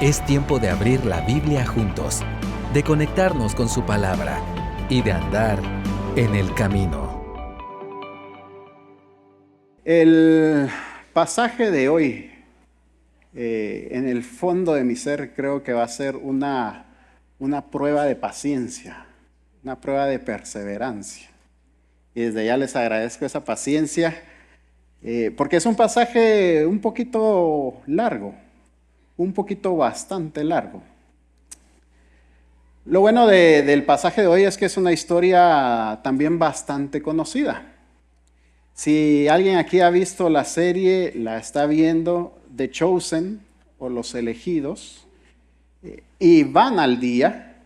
Es tiempo de abrir la Biblia juntos, de conectarnos con su palabra y de andar en el camino. El pasaje de hoy, en el fondo de mi ser, creo que va a ser una prueba de paciencia, una prueba de perseverancia. Y desde ya les agradezco esa paciencia, porque es un pasaje un poquito largo, un poquito bastante largo. Lo bueno del pasaje de hoy es que es una historia también bastante conocida. Si alguien aquí ha visto la serie, la está viendo, The Chosen o Los Elegidos, y van al día,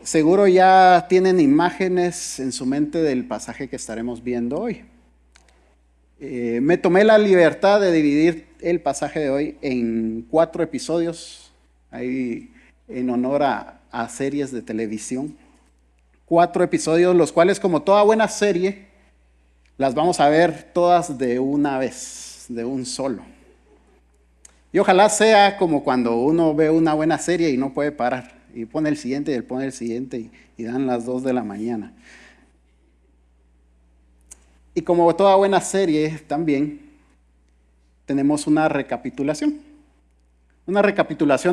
seguro ya tienen imágenes en su mente del pasaje que estaremos viendo hoy. Me tomé la libertad de dividir el pasaje de hoy en 4 episodios, ahí en honor a series de televisión. 4 episodios, los cuales, como toda buena serie, las vamos a ver todas de una vez, de un solo. Y ojalá sea como cuando uno ve una buena serie y no puede parar, y pone el siguiente y él pone el siguiente y dan las 2 de la mañana. Y como toda buena serie también tenemos una recapitulación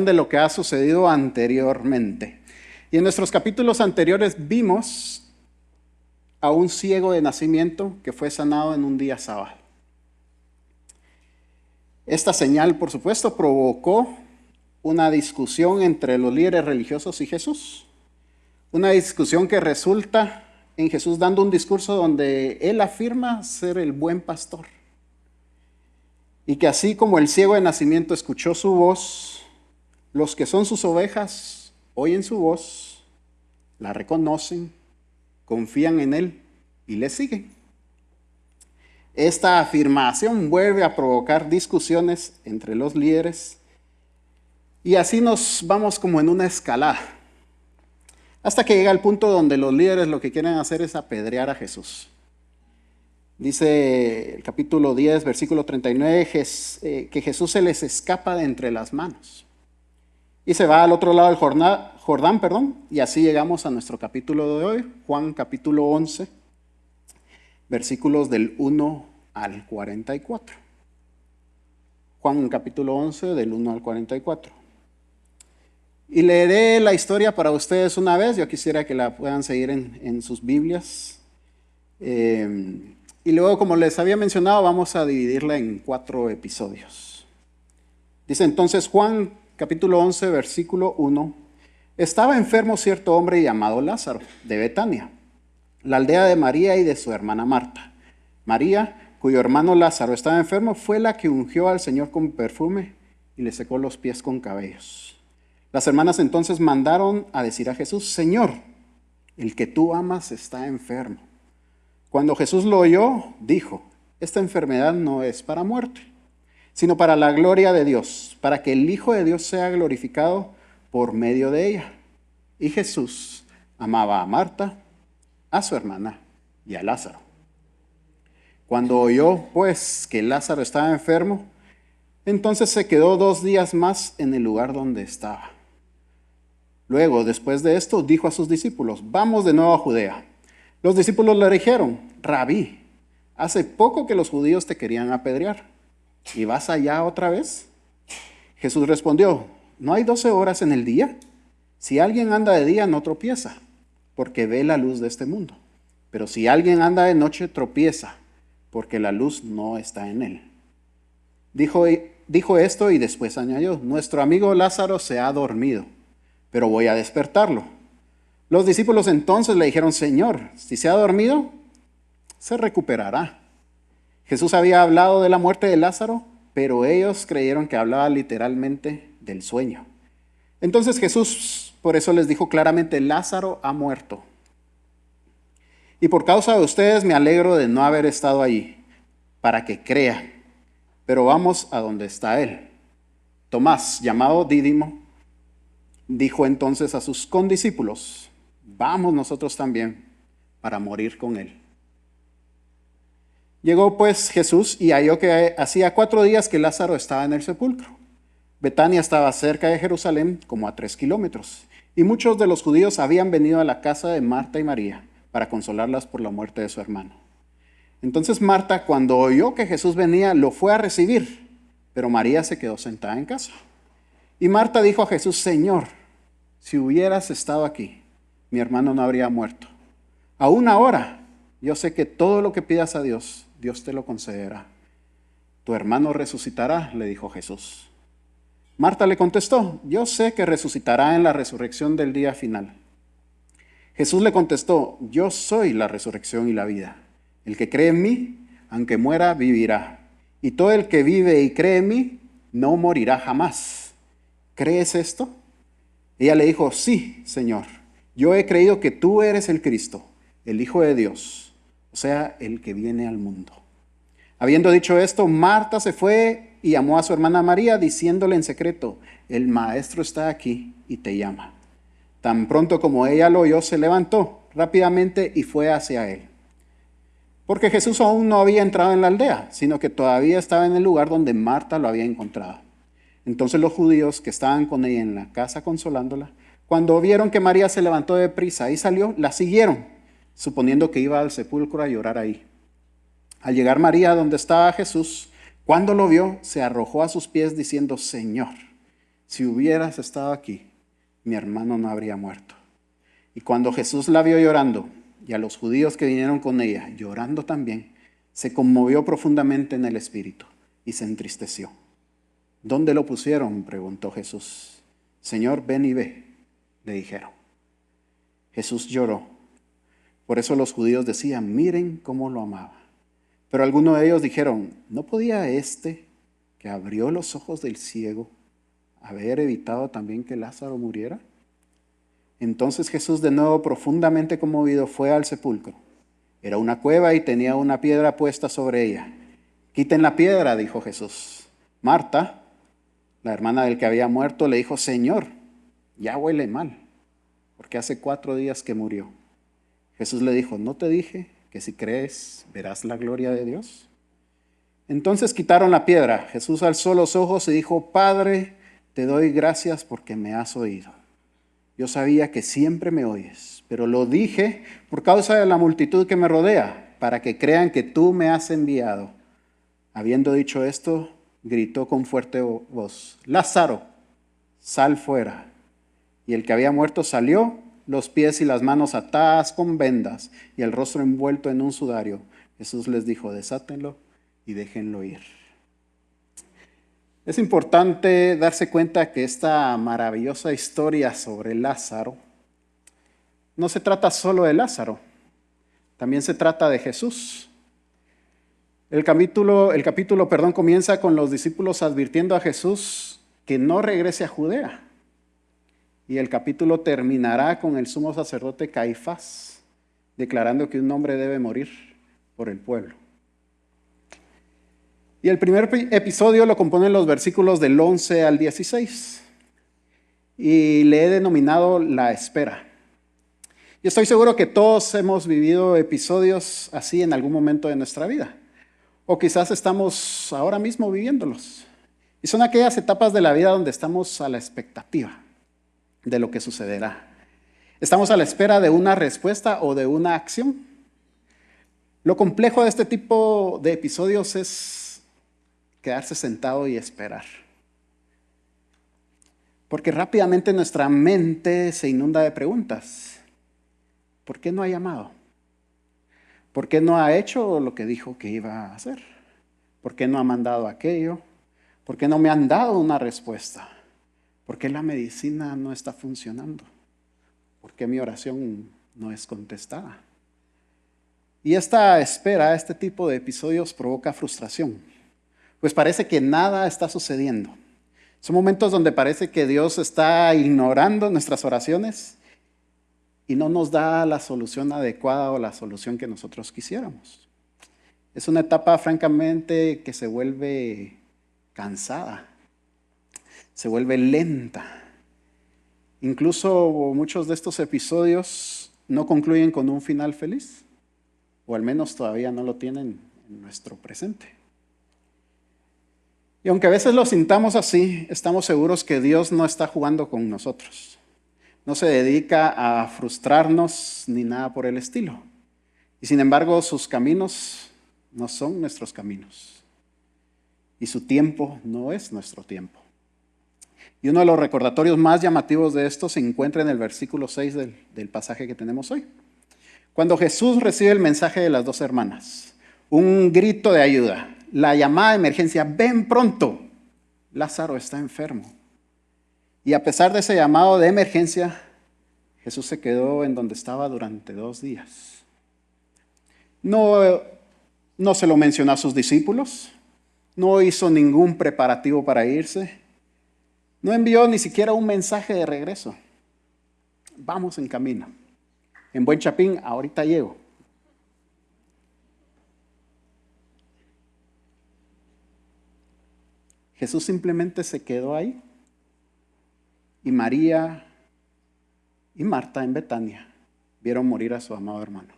de lo que ha sucedido anteriormente. Y en nuestros capítulos anteriores vimos a un ciego de nacimiento que fue sanado en un día sábado. Esta señal, por supuesto, provocó una discusión entre los líderes religiosos y Jesús. Una discusión que resulta en Jesús dando un discurso donde él afirma ser el buen pastor. Y que así como el ciego de nacimiento escuchó su voz, los que son sus ovejas oyen su voz, la reconocen, confían en él y le siguen. Esta afirmación vuelve a provocar discusiones entre los líderes y así nos vamos como en una escalada, hasta que llega el punto donde los líderes lo que quieren hacer es apedrear a Jesús. Dice el capítulo 10, versículo 39, que Jesús se les escapa de entre las manos y se va al otro lado del Jordán, y así llegamos a nuestro capítulo de hoy, Juan capítulo 11, versículos del 1 al 44. Juan capítulo 11, del 1 al 44. Y leeré la historia para ustedes una vez. Yo quisiera que la puedan seguir en sus Biblias. Y luego, como les había mencionado, vamos a dividirla en 4 episodios. Dice entonces Juan capítulo 11, versículo 1. Estaba enfermo cierto hombre llamado Lázaro, de Betania, la aldea de María y de su hermana Marta. María, cuyo hermano Lázaro estaba enfermo, fue la que ungió al Señor con perfume y le secó los pies con cabellos. Las hermanas entonces mandaron a decir a Jesús: Señor, el que tú amas está enfermo. Cuando Jesús lo oyó, dijo: esta enfermedad no es para muerte, sino para la gloria de Dios, para que el Hijo de Dios sea glorificado por medio de ella. Y Jesús amaba a Marta, a su hermana y a Lázaro. Cuando oyó, pues, que Lázaro estaba enfermo, entonces se quedó 2 días más en el lugar donde estaba. Luego, después de esto, dijo a sus discípulos: vamos de nuevo a Judea. Los discípulos le dijeron: Rabí, hace poco que los judíos te querían apedrear, ¿y vas allá otra vez? Jesús respondió: ¿no hay 12 horas en el día? Si alguien anda de día, no tropieza, porque ve la luz de este mundo. Pero si alguien anda de noche, tropieza, porque la luz no está en él. Dijo esto y después añadió: nuestro amigo Lázaro se ha dormido, pero voy a despertarlo. Los discípulos entonces le dijeron: Señor, si se ha dormido, se recuperará. Jesús había hablado de la muerte de Lázaro, pero ellos creyeron que hablaba literalmente del sueño. Entonces Jesús por eso les dijo claramente: Lázaro ha muerto. Y por causa de ustedes me alegro de no haber estado allí, para que crean. Pero vamos a donde está él. Tomás, llamado Dídimo, dijo entonces a sus condiscípulos: vamos nosotros también para morir con él. Llegó pues Jesús y halló que hacía 4 días que Lázaro estaba en el sepulcro. Betania estaba cerca de Jerusalén, como a 3 kilómetros, y muchos de los judíos habían venido a la casa de Marta y María para consolarlas por la muerte de su hermano. Entonces Marta, cuando oyó que Jesús venía, lo fue a recibir, pero María se quedó sentada en casa. Y Marta dijo a Jesús: Señor, si hubieras estado aquí, mi hermano no habría muerto. Aún ahora, yo sé que todo lo que pidas a Dios, Dios te lo concederá. Tu hermano resucitará, le dijo Jesús. Marta le contestó: yo sé que resucitará en la resurrección del día final. Jesús le contestó: yo soy la resurrección y la vida. El que cree en mí, aunque muera, vivirá. Y todo el que vive y cree en mí, no morirá jamás. ¿Crees esto? Ella le dijo: sí, Señor. Yo he creído que tú eres el Cristo, el Hijo de Dios, o sea, el que viene al mundo. Habiendo dicho esto, Marta se fue y llamó a su hermana María, diciéndole en secreto: el maestro está aquí y te llama. Tan pronto como ella lo oyó, se levantó rápidamente y fue hacia él. Porque Jesús aún no había entrado en la aldea, sino que todavía estaba en el lugar donde Marta lo había encontrado. Entonces los judíos que estaban con ella en la casa consolándola, cuando vieron que María se levantó de prisa y salió, la siguieron, suponiendo que iba al sepulcro a llorar ahí. Al llegar María donde estaba Jesús, cuando lo vio, se arrojó a sus pies diciendo: Señor, si hubieras estado aquí, mi hermano no habría muerto. Y cuando Jesús la vio llorando, y a los judíos que vinieron con ella llorando también, se conmovió profundamente en el espíritu y se entristeció. ¿Dónde lo pusieron?, preguntó Jesús. Señor, ven y ve, le dijeron. Jesús lloró. Por eso los judíos decían: miren cómo lo amaba. Pero algunos de ellos dijeron: ¿no podía este, que abrió los ojos del ciego, haber evitado también que Lázaro muriera? Entonces Jesús, de nuevo profundamente conmovido, fue al sepulcro. Era una cueva y tenía una piedra puesta sobre ella. Quiten la piedra, dijo Jesús. Marta, la hermana del que había muerto, le dijo: Señor, ya huele mal, porque hace 4 días que murió. Jesús le dijo: ¿no te dije que si crees verás la gloria de Dios? Entonces quitaron la piedra. Jesús alzó los ojos y dijo: Padre, te doy gracias porque me has oído. Yo sabía que siempre me oyes, pero lo dije por causa de la multitud que me rodea, para que crean que tú me has enviado. Habiendo dicho esto, gritó con fuerte voz: Lázaro, sal fuera. Y el que había muerto salió, los pies y las manos atadas con vendas y el rostro envuelto en un sudario. Jesús les dijo: desátenlo y déjenlo ir. Es importante darse cuenta que esta maravillosa historia sobre Lázaro no se trata solo de Lázaro, también se trata de Jesús. El capítulo, comienza con los discípulos advirtiendo a Jesús que no regrese a Judea. Y el capítulo terminará con el sumo sacerdote Caifás declarando que un hombre debe morir por el pueblo. Y el primer episodio lo componen los versículos del 11 al 16. Y le he denominado La espera. Y estoy seguro que todos hemos vivido episodios así en algún momento de nuestra vida. O quizás estamos ahora mismo viviéndolos. Y son aquellas etapas de la vida donde estamos a la expectativa de lo que sucederá. Estamos a la espera de una respuesta o de una acción. Lo complejo de este tipo de episodios es quedarse sentado y esperar. Porque rápidamente nuestra mente se inunda de preguntas. ¿Por qué no ha llamado? ¿Por qué no ha hecho lo que dijo que iba a hacer? ¿Por qué no ha mandado aquello? ¿Por qué no me han dado una respuesta? ¿Por qué la medicina no está funcionando? ¿Por qué mi oración no es contestada? Y esta espera, este tipo de episodios provoca frustración, pues parece que nada está sucediendo. Son momentos donde parece que Dios está ignorando nuestras oraciones y no nos da la solución adecuada o la solución que nosotros quisiéramos. Es una etapa francamente que se vuelve cansada, se vuelve lenta. Incluso muchos de estos episodios no concluyen con un final feliz, o al menos todavía no lo tienen en nuestro presente. Y aunque a veces lo sintamos así, estamos seguros que Dios no está jugando con nosotros. No se dedica a frustrarnos ni nada por el estilo. Y sin embargo, sus caminos no son nuestros caminos. Y su tiempo no es nuestro tiempo. Y uno de los recordatorios más llamativos de esto se encuentra en el versículo 6 del pasaje que tenemos hoy. Cuando Jesús recibe el mensaje de las dos hermanas, un grito de ayuda, la llamada de emergencia, ven pronto, Lázaro está enfermo. Y a pesar de ese llamado de emergencia, Jesús se quedó en donde estaba durante 2 días. No se lo mencionó a sus discípulos, no hizo ningún preparativo para irse, no envió ni siquiera un mensaje de regreso. Vamos en camino. En buen chapín, ahorita llego. Jesús simplemente se quedó ahí. Y María y Marta en Betania vieron morir a su amado hermano.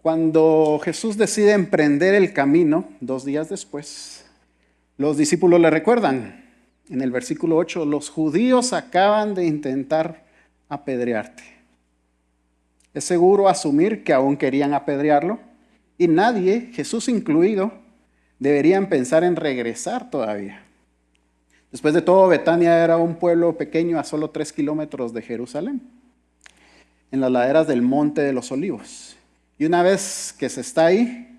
Cuando Jesús decide emprender el camino, 2 días después, los discípulos le recuerdan, en el versículo 8, los judíos acaban de intentar apedrearte. Es seguro asumir que aún querían apedrearlo y nadie, Jesús incluido, deberían pensar en regresar todavía. Después de todo, Betania era un pueblo pequeño a solo 3 kilómetros de Jerusalén, en las laderas del Monte de los Olivos. Y una vez que se está ahí,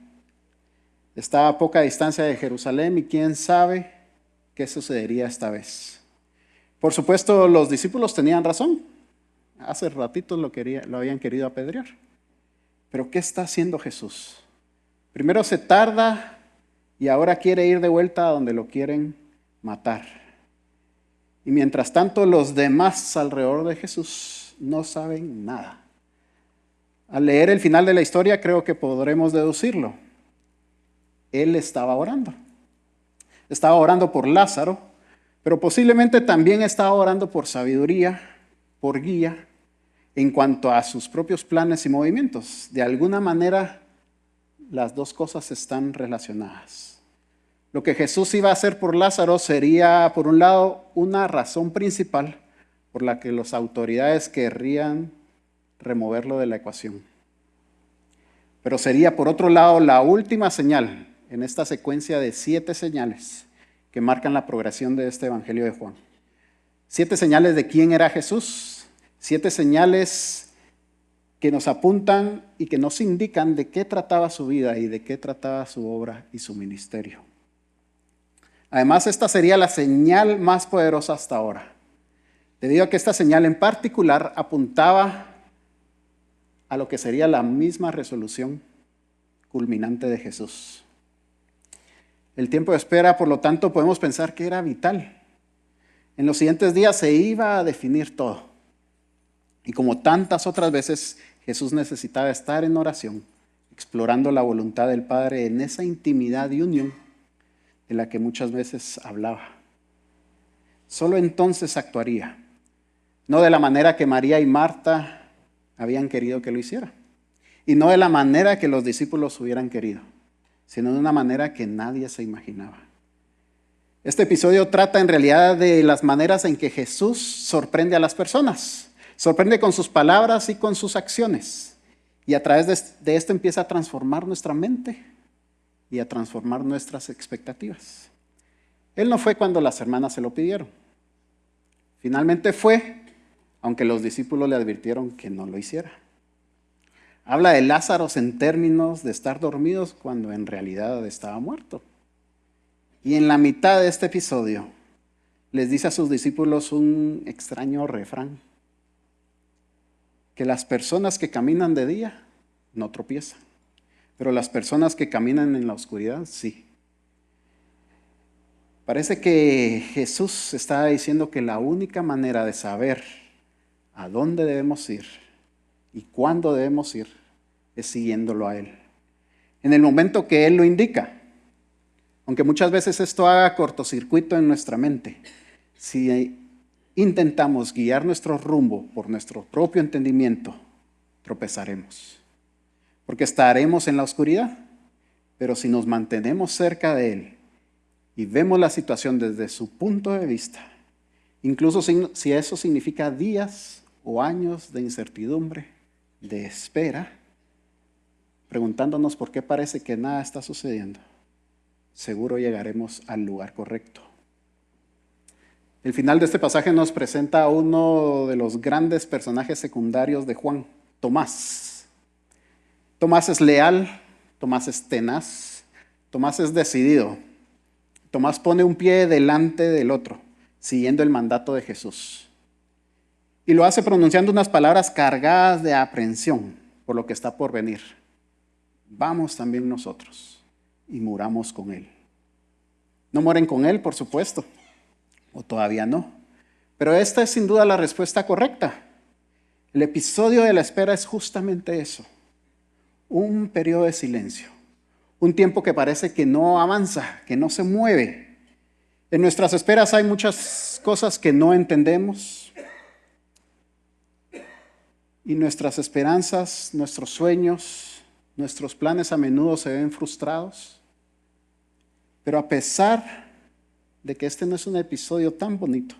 está a poca distancia de Jerusalén y quién sabe qué sucedería esta vez. Por supuesto, los discípulos tenían razón. Hace ratitos lo habían querido apedrear. Pero ¿qué está haciendo Jesús? Primero se tarda y ahora quiere ir de vuelta a donde lo quieren matar. Y mientras tanto, los demás alrededor de Jesús no saben nada. Al leer el final de la historia, creo que podremos deducirlo. Él estaba orando. Estaba orando por Lázaro, pero posiblemente también estaba orando por sabiduría, por guía, en cuanto a sus propios planes y movimientos. De alguna manera, las dos cosas están relacionadas. Lo que Jesús iba a hacer por Lázaro sería, por un lado, una razón principal por la que las autoridades querrían removerlo de la ecuación. Pero sería, por otro lado, la última señal en esta secuencia de 7 señales que marcan la progresión de este Evangelio de Juan. 7 señales de quién era Jesús, 7 señales que nos apuntan y que nos indican de qué trataba su vida y de qué trataba su obra y su ministerio. Además, esta sería la señal más poderosa hasta ahora, debido a que esta señal en particular apuntaba a lo que sería la misma resolución culminante de Jesús. El tiempo de espera, por lo tanto, podemos pensar que era vital. En los siguientes días se iba a definir todo. Y como tantas otras veces, Jesús necesitaba estar en oración, explorando la voluntad del Padre en esa intimidad y unión de la que muchas veces hablaba. Solo entonces actuaría, no de la manera que María y Marta habían querido que lo hiciera, y no de la manera que los discípulos hubieran querido, sino de una manera que nadie se imaginaba. Este episodio trata en realidad de las maneras en que Jesús sorprende a las personas. Sorprende con sus palabras y con sus acciones. Y a través de esto empieza a transformar nuestra mente y a transformar nuestras expectativas. Él no fue cuando las hermanas se lo pidieron. Finalmente fue, aunque los discípulos le advirtieron que no lo hiciera. Habla de Lázaro en términos de estar dormidos cuando en realidad estaba muerto. Y en la mitad de este episodio les dice a sus discípulos un extraño refrán: que las personas que caminan de día no tropiezan, pero las personas que caminan en la oscuridad sí. Parece que Jesús está diciendo que la única manera de saber a dónde debemos ir y cuándo debemos ir es siguiéndolo a Él, en el momento que Él lo indica. Aunque muchas veces esto haga cortocircuito en nuestra mente, si intentamos guiar nuestro rumbo por nuestro propio entendimiento, tropezaremos, porque estaremos en la oscuridad. Pero si nos mantenemos cerca de Él y vemos la situación desde su punto de vista, incluso si eso significa días o años de incertidumbre, de espera, preguntándonos por qué parece que nada está sucediendo, seguro llegaremos al lugar correcto. El final de este pasaje nos presenta a uno de los grandes personajes secundarios de Juan, Tomás. Tomás es leal, Tomás es tenaz, Tomás es decidido. Tomás pone un pie delante del otro, siguiendo el mandato de Jesús. Y lo hace pronunciando unas palabras cargadas de aprensión por lo que está por venir. Vamos también nosotros y muramos con Él. No mueren con Él, por supuesto, o todavía no. Pero esta es sin duda la respuesta correcta. El episodio de la espera es justamente eso. Un periodo de silencio. Un tiempo que parece que no avanza, que no se mueve. En nuestras esperas hay muchas cosas que no entendemos. Y nuestras esperanzas, nuestros sueños, nuestros planes a menudo se ven frustrados. Pero a pesar de que este no es un episodio tan bonito,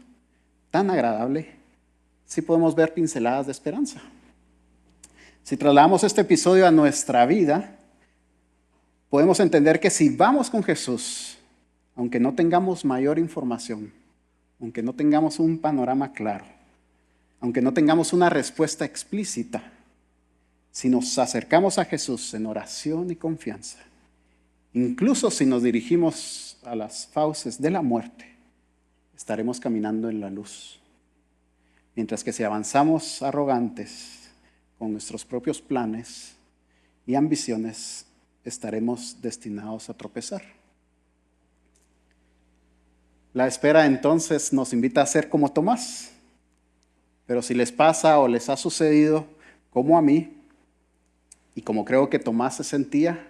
tan agradable, sí podemos ver pinceladas de esperanza. Si trasladamos este episodio a nuestra vida, podemos entender que si vamos con Jesús, aunque no tengamos mayor información, aunque no tengamos un panorama claro, aunque no tengamos una respuesta explícita, si nos acercamos a Jesús en oración y confianza, incluso si nos dirigimos a las fauces de la muerte, estaremos caminando en la luz. Mientras que si avanzamos arrogantes con nuestros propios planes y ambiciones, estaremos destinados a tropezar. La espera entonces nos invita a ser como Tomás. Pero si les pasa o les ha sucedido como a mí, y como creo que Tomás se sentía,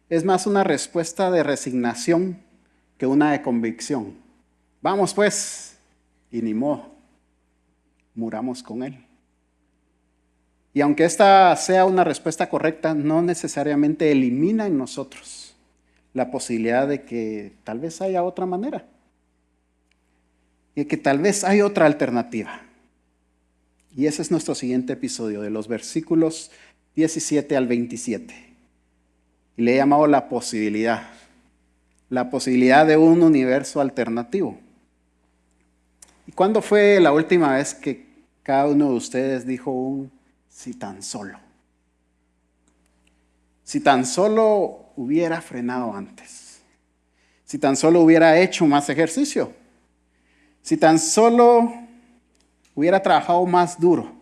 es más una respuesta de resignación que una de convicción. Vamos pues, y ni modo, muramos con Él. Y aunque esta sea una respuesta correcta, no necesariamente elimina en nosotros la posibilidad de que tal vez haya otra manera. Y que tal vez hay otra alternativa. Y ese es nuestro siguiente episodio, de los versículos 17 al 27. Y le he llamado la posibilidad de un universo alternativo. ¿Y cuándo fue la última vez que cada uno de ustedes dijo un si tan solo? Si tan solo hubiera frenado antes. Si tan solo hubiera hecho más ejercicio. Si tan solo hubiera trabajado más duro.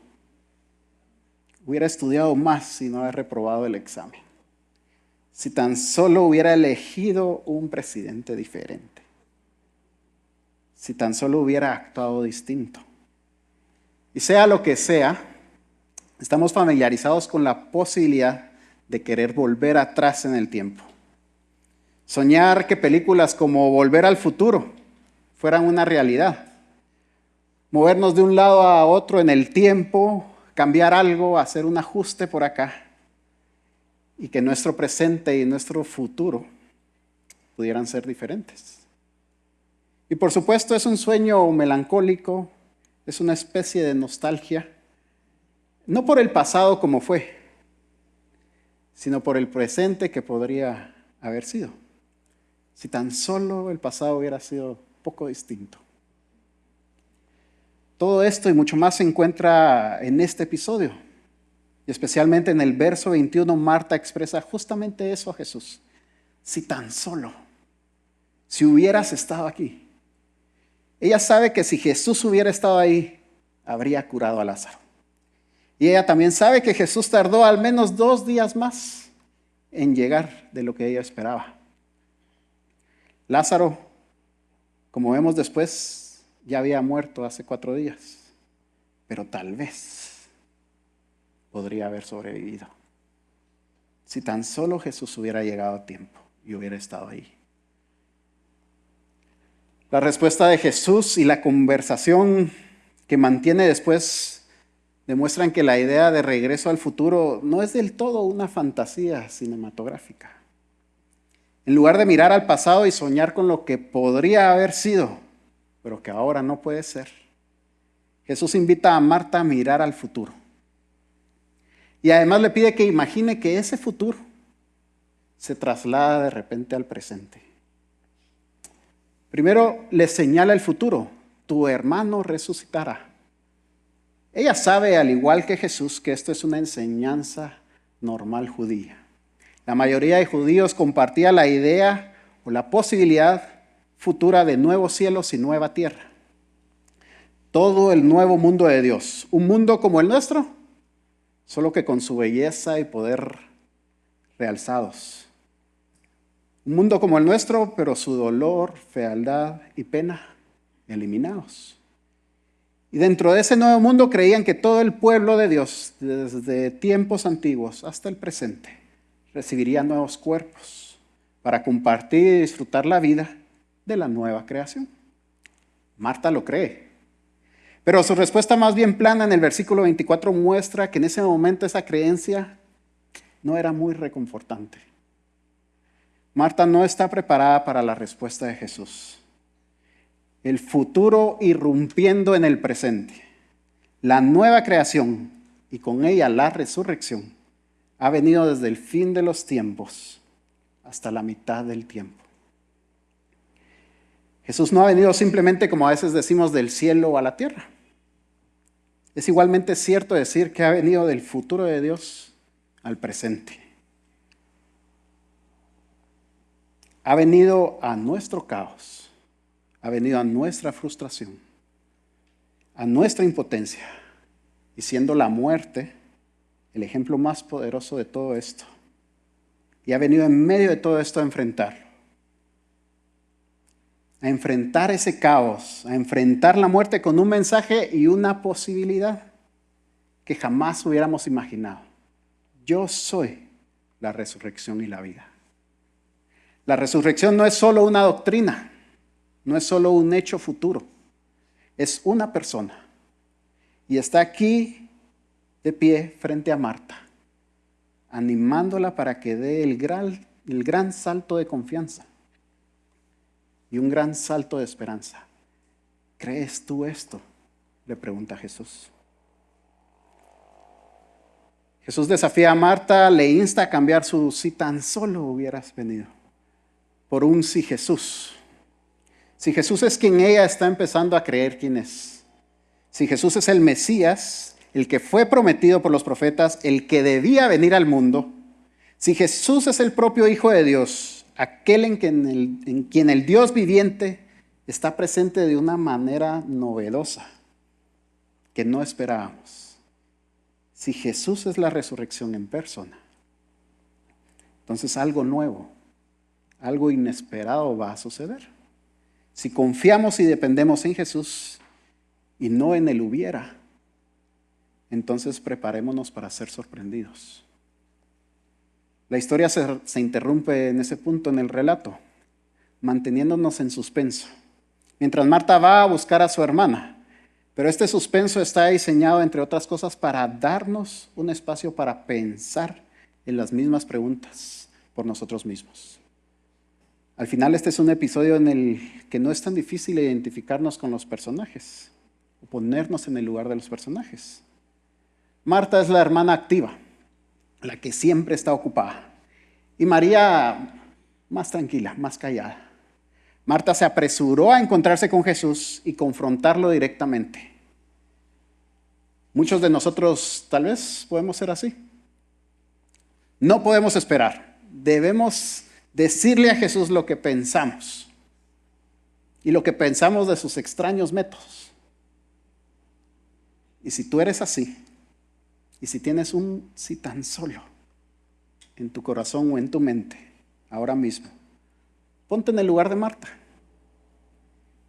Hubiera estudiado más y no haber reprobado el examen. Si tan solo hubiera elegido un presidente diferente. Si tan solo hubiera actuado distinto. Y sea lo que sea, estamos familiarizados con la posibilidad de querer volver atrás en el tiempo. Soñar que películas como Volver al Futuro fueran una realidad. Movernos de un lado a otro en el tiempo, cambiar algo, hacer un ajuste por acá. Y que nuestro presente y nuestro futuro pudieran ser diferentes. Y por supuesto es un sueño melancólico, es una especie de nostalgia. No por el pasado como fue, sino por el presente que podría haber sido. Si tan solo el pasado hubiera sido poco distinto. Todo esto y mucho más se encuentra en este episodio. Y especialmente en el verso 21, Marta expresa justamente eso a Jesús. Si tan solo, si hubieras estado aquí. Ella sabe que si Jesús hubiera estado ahí, habría curado a Lázaro. Y ella también sabe que Jesús tardó al menos 2 días más en llegar de lo que ella esperaba. Lázaro, como vemos después, ya había muerto hace 4 días, pero tal vez podría haber sobrevivido. Si tan solo Jesús hubiera llegado a tiempo y hubiera estado ahí. La respuesta de Jesús y la conversación que mantiene después demuestran que la idea de regreso al futuro no es del todo una fantasía cinematográfica. En lugar de mirar al pasado y soñar con lo que podría haber sido, pero que ahora no puede ser, Jesús invita a Marta a mirar al futuro. Y además le pide que imagine que ese futuro se traslada de repente al presente. Primero le señala el futuro: tu hermano resucitará. Ella sabe, al igual que Jesús, que esto es una enseñanza normal judía. La mayoría de judíos compartía la idea o la posibilidad futura de nuevos cielos y nueva tierra. Todo el nuevo mundo de Dios, un mundo como el nuestro, solo que con su belleza y poder realzados. Un mundo como el nuestro, pero su dolor, fealdad y pena eliminados. Y dentro de ese nuevo mundo creían que todo el pueblo de Dios, desde tiempos antiguos hasta el presente, recibiría nuevos cuerpos para compartir y disfrutar la vida de la nueva creación. Marta lo cree. Pero su respuesta más bien plana en el versículo 24 muestra que en ese momento esa creencia no era muy reconfortante. Marta no está preparada para la respuesta de Jesús. El futuro irrumpiendo en el presente, la nueva creación y con ella la resurrección, ha venido desde el fin de los tiempos hasta la mitad del tiempo. Jesús no ha venido simplemente, como a veces decimos, del cielo a la tierra. Es igualmente cierto decir que ha venido del futuro de Dios al presente. Ha venido a nuestro caos, ha venido a nuestra frustración, a nuestra impotencia, y siendo la muerte el ejemplo más poderoso de todo esto. Y ha venido en medio de todo esto a enfrentarlo. A enfrentar ese caos, a enfrentar la muerte con un mensaje y una posibilidad que jamás hubiéramos imaginado. Yo soy la resurrección y la vida. La resurrección no es solo una doctrina, no es solo un hecho futuro, es una persona. Y está aquí de pie frente a Marta, animándola para que dé el gran salto de confianza y un gran salto de esperanza. ¿Crees tú esto?, le pregunta Jesús. Jesús desafía a Marta, le insta a cambiar su "si tan solo hubieras venido" por un "si Jesús". Si Jesús es quien ella está empezando a creer quién es. Si Jesús es el Mesías, el que fue prometido por los profetas, el que debía venir al mundo. Si Jesús es el propio Hijo de Dios, aquel en quien el Dios viviente está presente de una manera novedosa que no esperábamos. Si Jesús es la resurrección en persona, entonces algo nuevo, algo inesperado va a suceder. Si confiamos y dependemos en Jesús y no en el hubiera, entonces preparémonos para ser sorprendidos. La historia se interrumpe en ese punto en el relato, manteniéndonos en suspenso, mientras Marta va a buscar a su hermana. Pero este suspenso está diseñado, entre otras cosas, para darnos un espacio para pensar en las mismas preguntas por nosotros mismos. Al final, este es un episodio en el que no es tan difícil identificarnos con los personajes o ponernos en el lugar de los personajes. Marta es la hermana activa, la que siempre está ocupada. Y María, más tranquila, más callada. Marta se apresuró a encontrarse con Jesús y confrontarlo directamente. Muchos de nosotros tal vez podemos ser así. No podemos esperar. Debemos decirle a Jesús lo que pensamos y lo que pensamos de sus extraños métodos. Y si tú eres así, y si tienes un "si tan solo" en tu corazón o en tu mente ahora mismo, ponte en el lugar de Marta.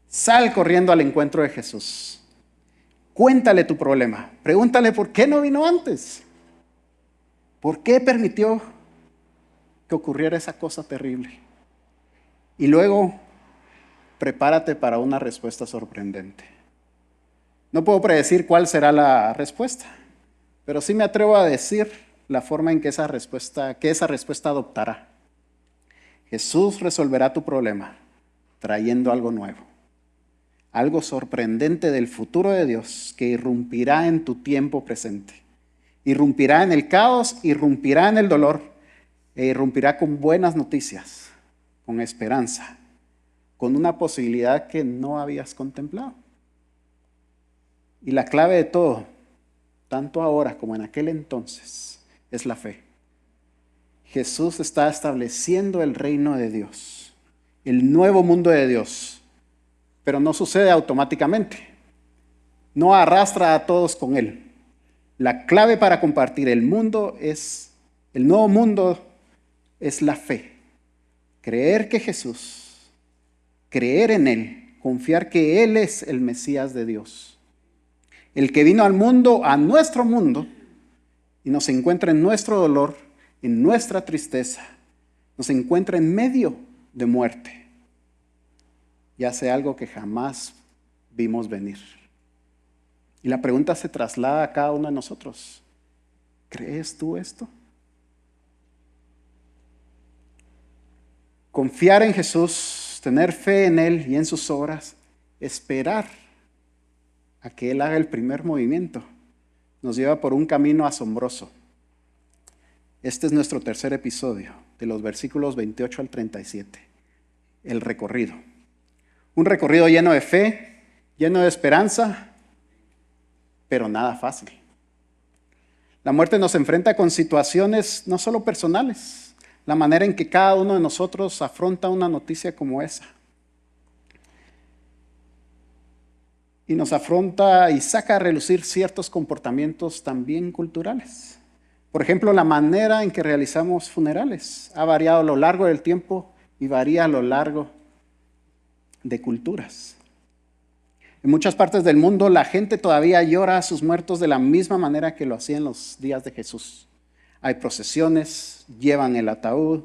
Sal corriendo al encuentro de Jesús. Cuéntale tu problema. Pregúntale por qué no vino antes. ¿Por qué permitió que ocurriera esa cosa terrible? Y luego, prepárate para una respuesta sorprendente. No puedo predecir cuál será la respuesta, pero sí me atrevo a decir la forma en que esa respuesta adoptará. Jesús resolverá tu problema trayendo algo nuevo, algo sorprendente del futuro de Dios que irrumpirá en tu tiempo presente. Irrumpirá en el caos, irrumpirá en el dolor e irrumpirá con buenas noticias, con esperanza, con una posibilidad que no habías contemplado. Y la clave de todo, tanto ahora como en aquel entonces, es la fe. Jesús está estableciendo el reino de Dios, el nuevo mundo de Dios, pero no sucede automáticamente. No arrastra a todos con él. La clave para compartir el nuevo mundo es la fe. Creer que Jesús, creer en él, confiar que él es el Mesías de Dios. El que vino al mundo, a nuestro mundo, y nos encuentra en nuestro dolor, en nuestra tristeza, nos encuentra en medio de muerte. Y hace algo que jamás vimos venir. Y la pregunta se traslada a cada uno de nosotros. ¿Crees tú esto? Confiar en Jesús, tener fe en Él y en sus obras, esperar a que Él haga el primer movimiento, nos lleva por un camino asombroso. Este es nuestro tercer episodio, de los versículos 28 al 37, el recorrido. Un recorrido lleno de fe, lleno de esperanza, pero nada fácil. La muerte nos enfrenta con situaciones no solo personales, la manera en que cada uno de nosotros afronta una noticia como esa. Y nos afronta y saca a relucir ciertos comportamientos también culturales. Por ejemplo, la manera en que realizamos funerales ha variado a lo largo del tiempo y varía a lo largo de culturas. En muchas partes del mundo la gente todavía llora a sus muertos de la misma manera que lo hacía en los días de Jesús. Hay procesiones, llevan el ataúd,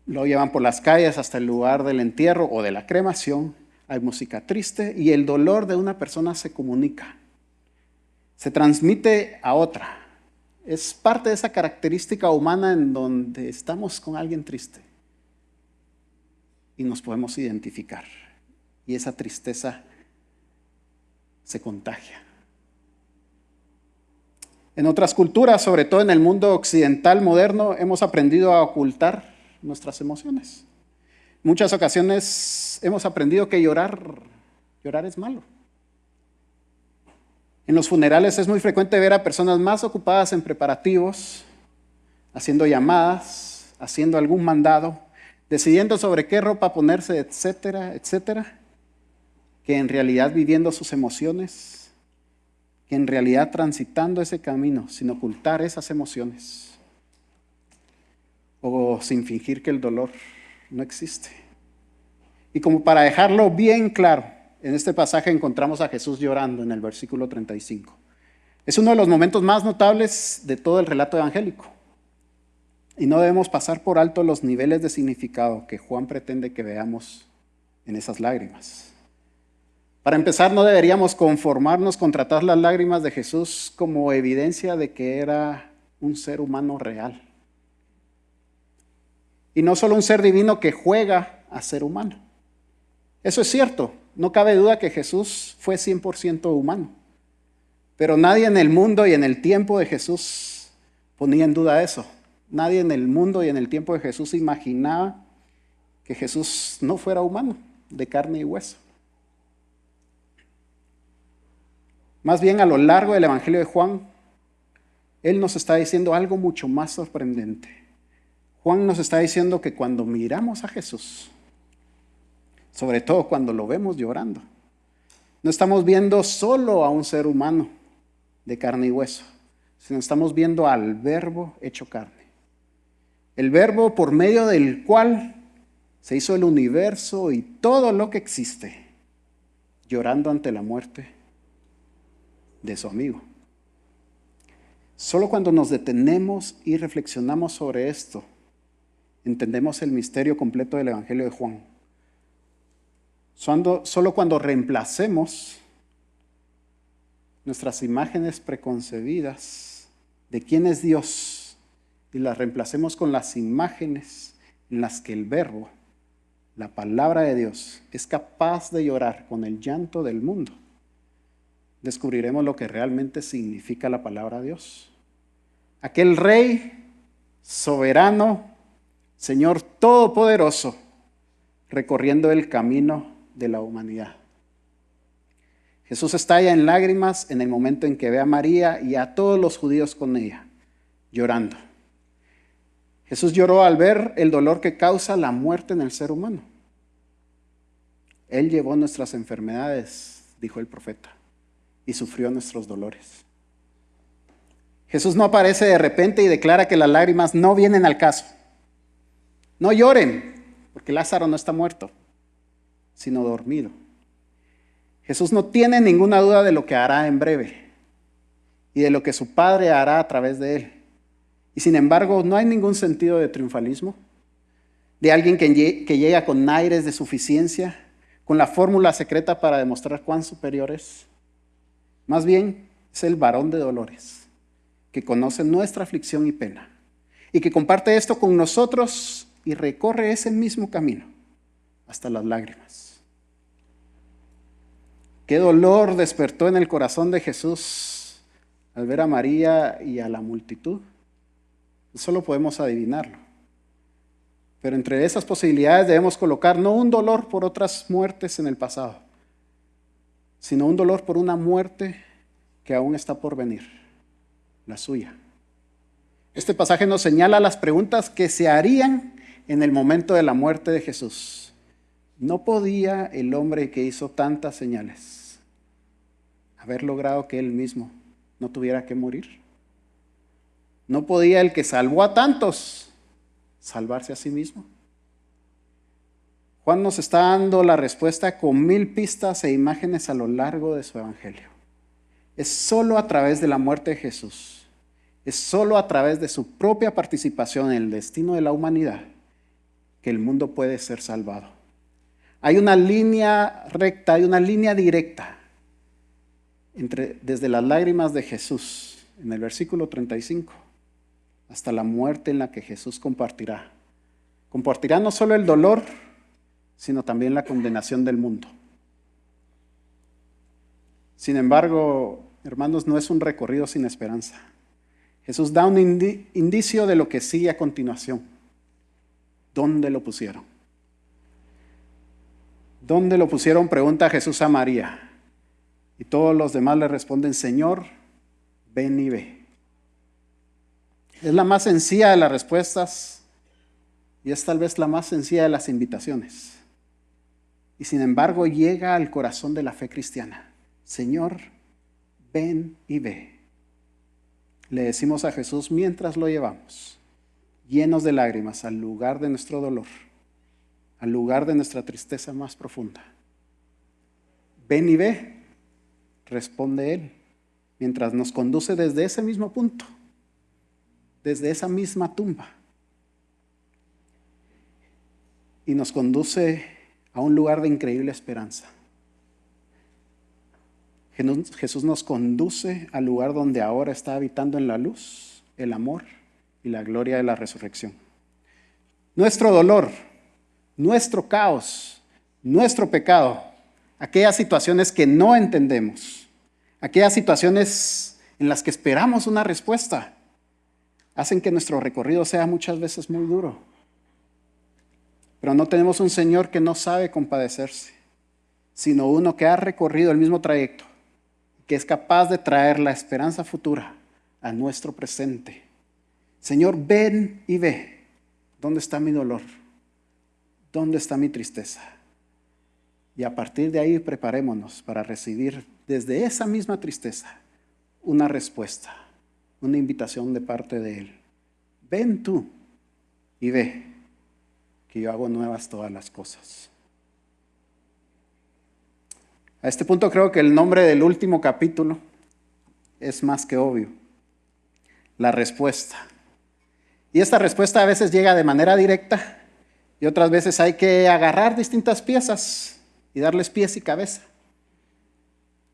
lo llevan por las calles hasta el lugar del entierro o de la cremación. Hay música triste y el dolor de una persona se comunica, se transmite a otra. Es parte de esa característica humana en donde estamos con alguien triste y nos podemos identificar. Y esa tristeza se contagia. En otras culturas, sobre todo en el mundo occidental moderno, hemos aprendido a ocultar nuestras emociones. En muchas ocasiones hemos aprendido que llorar es malo. En los funerales es muy frecuente ver a personas más ocupadas en preparativos, haciendo llamadas, haciendo algún mandado, decidiendo sobre qué ropa ponerse, etcétera, etcétera, que en realidad viviendo sus emociones, que en realidad transitando ese camino sin ocultar esas emociones o sin fingir que el dolor no existe. Y como para dejarlo bien claro, en este pasaje encontramos a Jesús llorando en el versículo 35. Es uno de los momentos más notables de todo el relato evangélico. Y no debemos pasar por alto los niveles de significado que Juan pretende que veamos en esas lágrimas. Para empezar, no deberíamos conformarnos con tratar las lágrimas de Jesús como evidencia de que era un ser humano real. Y no solo un ser divino que juega a ser humano. Eso es cierto, no cabe duda que Jesús fue 100% humano. Pero nadie en el mundo y en el tiempo de Jesús ponía en duda eso. Nadie en el mundo y en el tiempo de Jesús imaginaba que Jesús no fuera humano, de carne y hueso. Más bien, a lo largo del Evangelio de Juan, Él nos está diciendo algo mucho más sorprendente. Juan nos está diciendo que cuando miramos a Jesús, sobre todo cuando lo vemos llorando, no estamos viendo solo a un ser humano de carne y hueso, sino estamos viendo al Verbo hecho carne. El Verbo por medio del cual se hizo el universo y todo lo que existe, llorando ante la muerte de su amigo. Solo cuando nos detenemos y reflexionamos sobre esto, entendemos el misterio completo del Evangelio de Juan. Solo cuando reemplacemos nuestras imágenes preconcebidas de quién es Dios y las reemplacemos con las imágenes en las que el Verbo, la palabra de Dios, es capaz de llorar con el llanto del mundo, descubriremos lo que realmente significa la palabra de Dios. Aquel Rey soberano, Señor todopoderoso, recorriendo el camino de la humanidad. Jesús estalla en lágrimas en el momento en que ve a María y a todos los judíos con ella, llorando. Jesús lloró al ver el dolor que causa la muerte en el ser humano. Él llevó nuestras enfermedades, dijo el profeta, y sufrió nuestros dolores. Jesús no aparece de repente y declara que las lágrimas no vienen al caso. No lloren, porque Lázaro no está muerto, sino dormido. Jesús no tiene ninguna duda de lo que hará en breve y de lo que su Padre hará a través de él. Y sin embargo, no hay ningún sentido de triunfalismo, de alguien que llega con aires de suficiencia, con la fórmula secreta para demostrar cuán superior es. Más bien, es el varón de dolores, que conoce nuestra aflicción y pena, y que comparte esto con nosotros y recorre ese mismo camino hasta las lágrimas. Qué dolor despertó en el corazón de Jesús al ver a María y a la multitud. Solo podemos adivinarlo. Pero entre esas posibilidades debemos colocar no un dolor por otras muertes en el pasado, sino un dolor por una muerte que aún está por venir, la suya. Este pasaje nos señala las preguntas que se harían en el momento de la muerte de Jesús. ¿No podía el hombre que hizo tantas señales haber logrado que él mismo no tuviera que morir? ¿No podía el que salvó a tantos salvarse a sí mismo? Juan nos está dando la respuesta con 1000 pistas e imágenes a lo largo de su evangelio. Es solo a través de la muerte de Jesús, es solo a través de su propia participación en el destino de la humanidad que el mundo puede ser salvado. Hay una línea recta, hay una línea directa desde las lágrimas de Jesús en el versículo 35 hasta la muerte en la que Jesús compartirá. Compartirá no solo el dolor, sino también la condenación del mundo. Sin embargo, hermanos, no es un recorrido sin esperanza. Jesús da un indicio de lo que sigue a continuación. ¿Dónde lo pusieron? ¿Dónde lo pusieron?, pregunta Jesús a María. Y todos los demás le responden: Señor, ven y ve. Es la más sencilla de las respuestas y es tal vez la más sencilla de las invitaciones. Y sin embargo llega al corazón de la fe cristiana. Señor, ven y ve. Le decimos a Jesús mientras lo llevamos, llenos de lágrimas, al lugar de nuestro dolor, al lugar de nuestra tristeza más profunda. Ven y ve, responde Él, mientras nos conduce desde ese mismo punto, desde esa misma tumba, y nos conduce a un lugar de increíble esperanza. Jesús nos conduce al lugar donde ahora está habitando en la luz, el amor y la gloria de la resurrección. Nuestro dolor, nuestro caos, nuestro pecado, aquellas situaciones que no entendemos, aquellas situaciones en las que esperamos una respuesta, hacen que nuestro recorrido sea muchas veces muy duro. Pero no tenemos un Señor que no sabe compadecerse, sino uno que ha recorrido el mismo trayecto, que es capaz de traer la esperanza futura a nuestro presente. Señor, ven y ve. ¿Dónde está mi dolor? ¿Dónde está mi tristeza? Y a partir de ahí preparémonos para recibir desde esa misma tristeza una respuesta, una invitación de parte de Él. Ven tú y ve que yo hago nuevas todas las cosas. A este punto creo que el nombre del último capítulo es más que obvio: la respuesta. Y esta respuesta a veces llega de manera directa y otras veces hay que agarrar distintas piezas y darles pies y cabeza.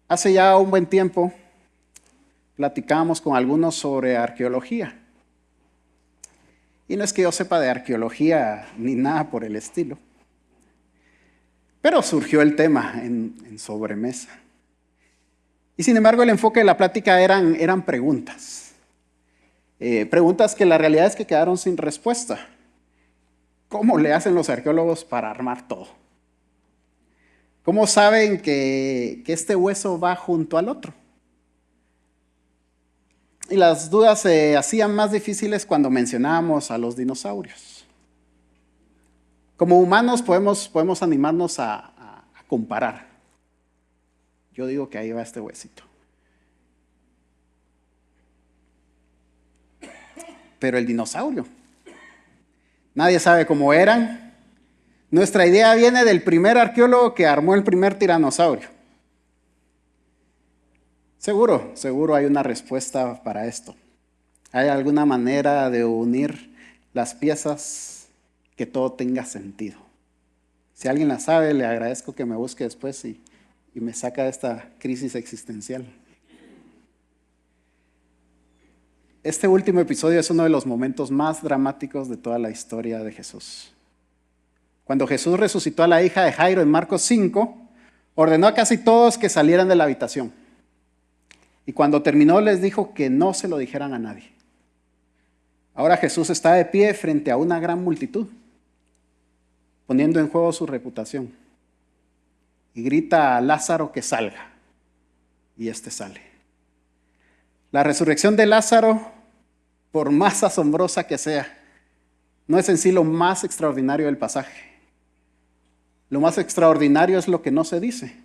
Hace ya un buen tiempo platicábamos con algunos sobre arqueología. Y no es que yo sepa de arqueología ni nada por el estilo. Pero surgió el tema en sobremesa. Y sin embargo el enfoque de la plática eran preguntas. Preguntas que la realidad es que quedaron sin respuesta. ¿Cómo le hacen los arqueólogos para armar todo? ¿Cómo saben que este hueso va junto al otro? Y las dudas se hacían más difíciles cuando mencionábamos a los dinosaurios. Como humanos podemos animarnos a comparar. Yo digo que ahí va este huesito. Pero el dinosaurio, nadie sabe cómo eran. Nuestra idea viene del primer arqueólogo que armó el primer tiranosaurio. Seguro hay una respuesta para esto. ¿Hay alguna manera de unir las piezas que todo tenga sentido? Si alguien la sabe, le agradezco que me busque después y me saca de esta crisis existencial. Este último episodio es uno de los momentos más dramáticos de toda la historia de Jesús. Cuando Jesús resucitó a la hija de Jairo en Marcos 5, ordenó a casi todos que salieran de la habitación. Y cuando terminó les dijo que no se lo dijeran a nadie. Ahora Jesús está de pie frente a una gran multitud, poniendo en juego su reputación. Y grita a Lázaro que salga. Y este sale. La resurrección de Lázaro, por más asombrosa que sea, no es en sí lo más extraordinario del pasaje. Lo más extraordinario es lo que no se dice,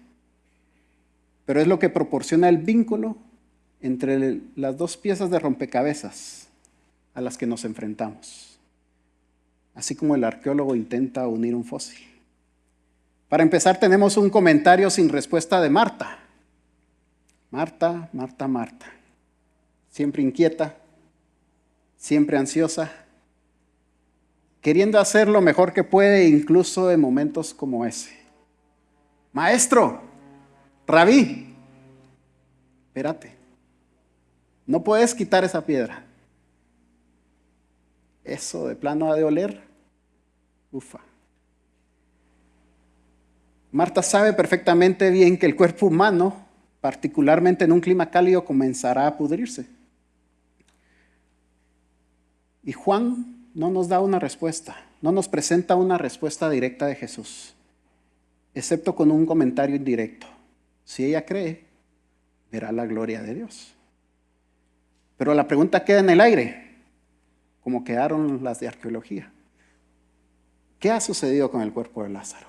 pero es lo que proporciona el vínculo entre las dos piezas de rompecabezas a las que nos enfrentamos, así como el arqueólogo intenta unir un fósil. Para empezar, tenemos un comentario sin respuesta de Marta. Marta, siempre inquieta, siempre ansiosa, queriendo hacer lo mejor que puede, incluso en momentos como ese. Maestro, Rabí, espérate, no puedes quitar esa piedra. Eso de plano ha de oler. Ufa. Marta sabe perfectamente bien que el cuerpo humano, particularmente en un clima cálido, comenzará a pudrirse. Y Juan no nos da una respuesta, no nos presenta una respuesta directa de Jesús, excepto con un comentario indirecto. Si ella cree, verá la gloria de Dios. Pero la pregunta queda en el aire, como quedaron las de arqueología. ¿Qué ha sucedido con el cuerpo de Lázaro?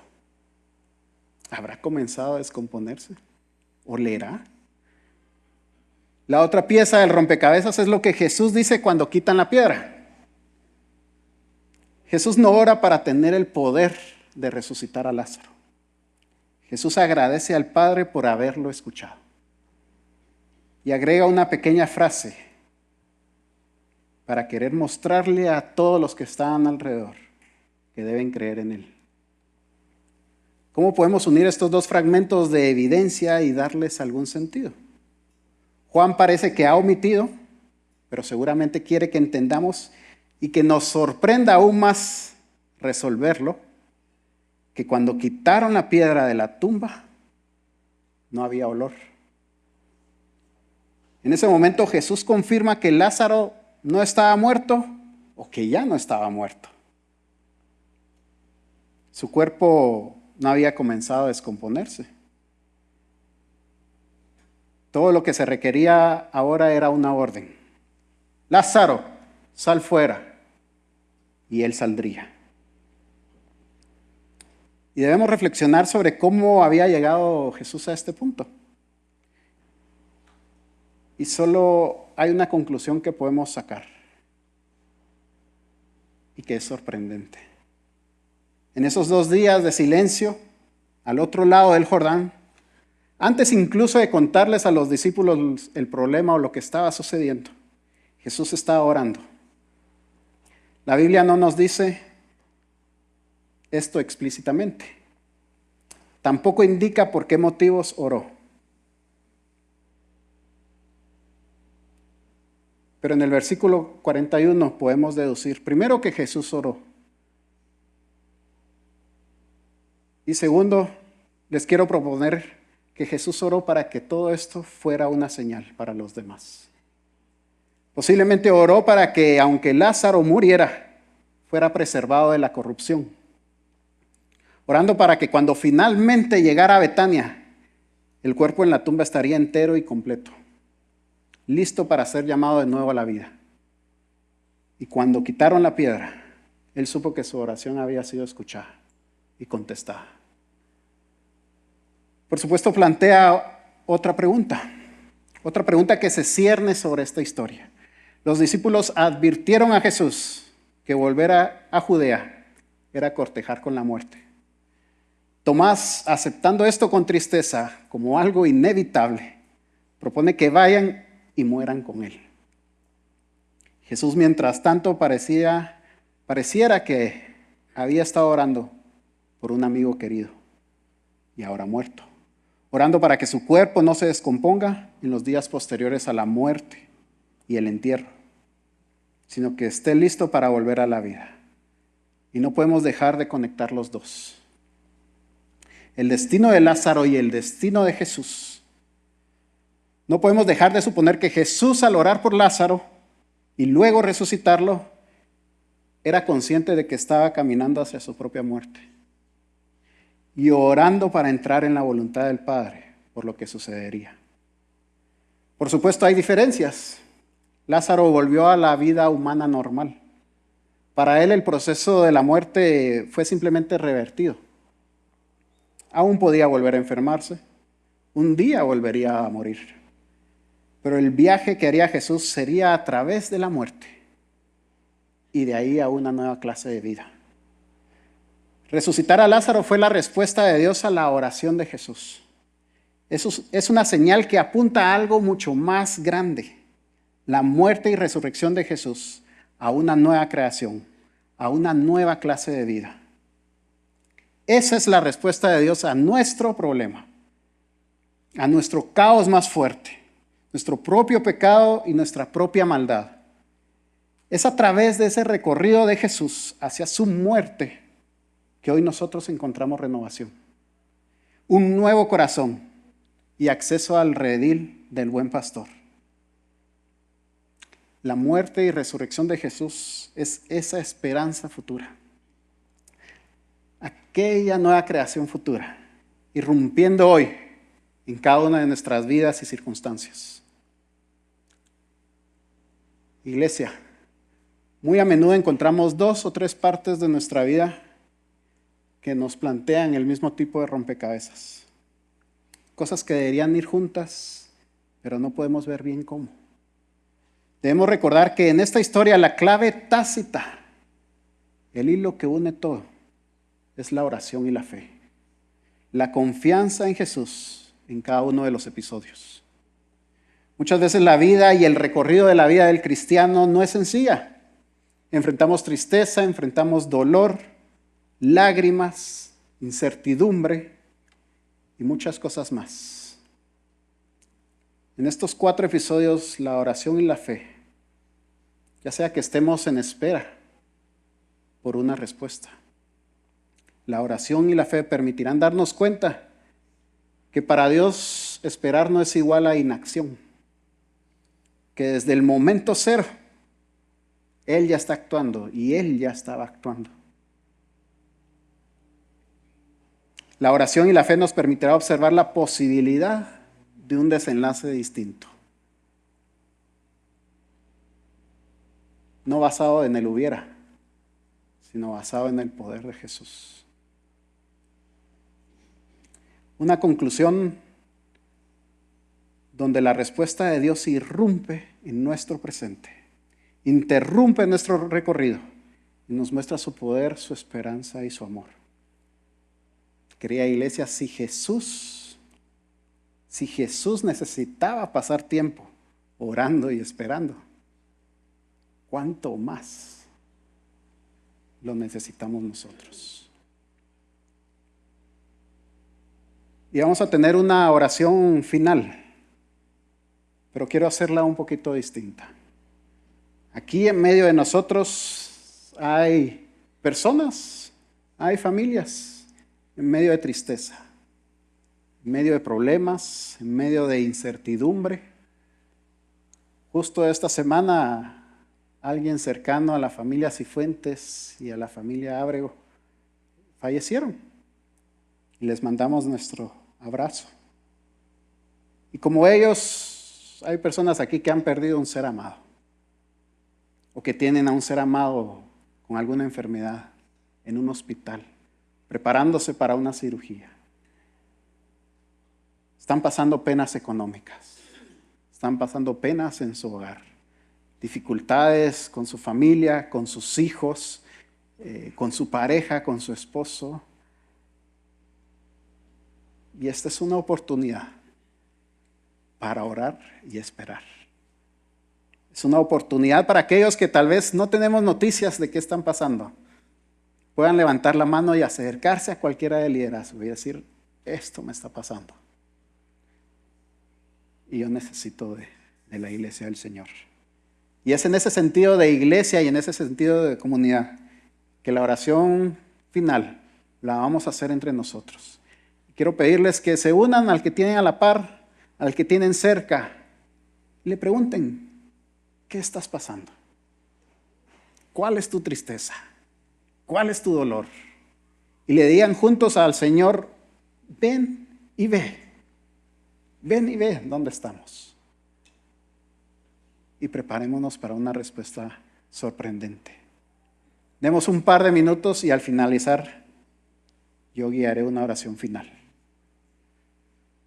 ¿Habrá comenzado a descomponerse? ¿Olerá? La otra pieza del rompecabezas es lo que Jesús dice cuando quitan la piedra. Jesús no ora para tener el poder de resucitar a Lázaro. Jesús agradece al Padre por haberlo escuchado. Y agrega una pequeña frase para querer mostrarle a todos los que están alrededor que deben creer en Él. ¿Cómo podemos unir estos dos fragmentos de evidencia y darles algún sentido? Juan parece que ha omitido, pero seguramente quiere que entendamos y que nos sorprenda aún más resolverlo, que cuando quitaron la piedra de la tumba, no había olor. En ese momento Jesús confirma que Lázaro no estaba muerto o que ya no estaba muerto. Su cuerpo no había comenzado a descomponerse. Todo lo que se requería ahora era una orden. Lázaro, sal fuera. Y él saldría. Y debemos reflexionar sobre cómo había llegado Jesús a este punto. Y solo hay una conclusión que podemos sacar. Y que es sorprendente. En esos 2 días de silencio, al otro lado del Jordán, antes incluso de contarles a los discípulos el problema o lo que estaba sucediendo, Jesús estaba orando. La Biblia no nos dice esto explícitamente. Tampoco indica por qué motivos oró. Pero en el versículo 41 podemos deducir, primero, que Jesús oró. Y segundo, les quiero proponer que Jesús oró para que todo esto fuera una señal para los demás. Posiblemente oró para que, aunque Lázaro muriera, fuera preservado de la corrupción. Orando para que cuando finalmente llegara a Betania, el cuerpo en la tumba estaría entero y completo, listo para ser llamado de nuevo a la vida. Y cuando quitaron la piedra, él supo que su oración había sido escuchada y contestada. Por supuesto, plantea otra pregunta que se cierne sobre esta historia. Los discípulos advirtieron a Jesús que volver a Judea era cortejar con la muerte. Tomás, aceptando esto con tristeza como algo inevitable, propone que vayan y mueran con él. Jesús, mientras tanto, pareciera que había estado orando por un amigo querido y ahora muerto, orando para que su cuerpo no se descomponga en los días posteriores a la muerte y el entierro, sino que esté listo para volver a la vida. Y no podemos dejar de conectar los dos. El destino de Lázaro y el destino de Jesús. No podemos dejar de suponer que Jesús, al orar por Lázaro y luego resucitarlo, era consciente de que estaba caminando hacia su propia muerte y orando para entrar en la voluntad del Padre por lo que sucedería. Por supuesto, hay diferencias. Lázaro volvió a la vida humana normal. Para él el proceso de la muerte fue simplemente revertido. Aún podía volver a enfermarse. Un día volvería a morir. Pero el viaje que haría Jesús sería a través de la muerte y de ahí a una nueva clase de vida. Resucitar a Lázaro fue la respuesta de Dios a la oración de Jesús. Eso es una señal que apunta a algo mucho más grande. La muerte y resurrección de Jesús a una nueva creación, a una nueva clase de vida. Esa es la respuesta de Dios a nuestro problema, a nuestro caos más fuerte, nuestro propio pecado y nuestra propia maldad. Es a través de ese recorrido de Jesús hacia su muerte que hoy nosotros encontramos renovación, un nuevo corazón y acceso al redil del buen pastor. La muerte y resurrección de Jesús es esa esperanza futura. Aquella nueva creación futura, irrumpiendo hoy en cada una de nuestras vidas y circunstancias. Iglesia, muy a menudo encontramos 2 o 3 partes de nuestra vida que nos plantean el mismo tipo de rompecabezas. Cosas que deberían ir juntas, pero no podemos ver bien cómo. Debemos recordar que en esta historia la clave tácita, el hilo que une todo, es la oración y la fe. La confianza en Jesús en cada uno de los episodios. Muchas veces la vida y el recorrido de la vida del cristiano no es sencilla. Enfrentamos tristeza, enfrentamos dolor, lágrimas, incertidumbre y muchas cosas más. En estos 4 episodios, la oración y la fe, ya sea que estemos en espera por una respuesta, la oración y la fe permitirán darnos cuenta que para Dios esperar no es igual a inacción, que desde el momento cero Él ya está actuando y Él ya estaba actuando. La oración y la fe nos permitirá observar la posibilidad de un desenlace distinto. No basado en el hubiera, sino basado en el poder de Jesús. Una conclusión donde la respuesta de Dios irrumpe en nuestro presente, interrumpe nuestro recorrido y nos muestra su poder, su esperanza y su amor. Querida iglesia, si Jesús necesitaba pasar tiempo orando y esperando, ¿cuánto más lo necesitamos nosotros? Y vamos a tener una oración final, pero quiero hacerla un poquito distinta. Aquí en medio de nosotros hay personas, hay familias en medio de tristeza, en medio de problemas, en medio de incertidumbre. Justo esta semana, alguien cercano a la familia Cifuentes y a la familia Ábrego fallecieron. Y les mandamos nuestro abrazo. Y como ellos, hay personas aquí que han perdido un ser amado, o que tienen a un ser amado con alguna enfermedad en un hospital, preparándose para una cirugía. Están pasando penas económicas, están pasando penas en su hogar, dificultades con su familia, con sus hijos, con su pareja, con su esposo. Y esta es una oportunidad para orar y esperar. Es una oportunidad para aquellos que tal vez no tenemos noticias de qué están pasando. Puedan levantar la mano y acercarse a cualquiera de liderazgo y decir, esto me está pasando. Y yo necesito de la iglesia del Señor. Y es en ese sentido de iglesia y en ese sentido de comunidad que la oración final la vamos a hacer entre nosotros. Quiero pedirles que se unan al que tienen a la par, al que tienen cerca, y le pregunten, ¿qué estás pasando? ¿Cuál es tu tristeza? ¿Cuál es tu dolor? Y le digan juntos al Señor, ven y ve. Ven y ve dónde estamos. Y preparémonos para una respuesta sorprendente. Demos un par de minutos y al finalizar, yo guiaré una oración final.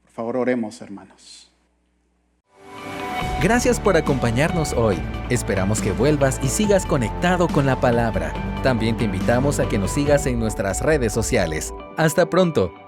Por favor, oremos, hermanos. Gracias por acompañarnos hoy. Esperamos que vuelvas y sigas conectado con la palabra. También te invitamos a que nos sigas en nuestras redes sociales. Hasta pronto.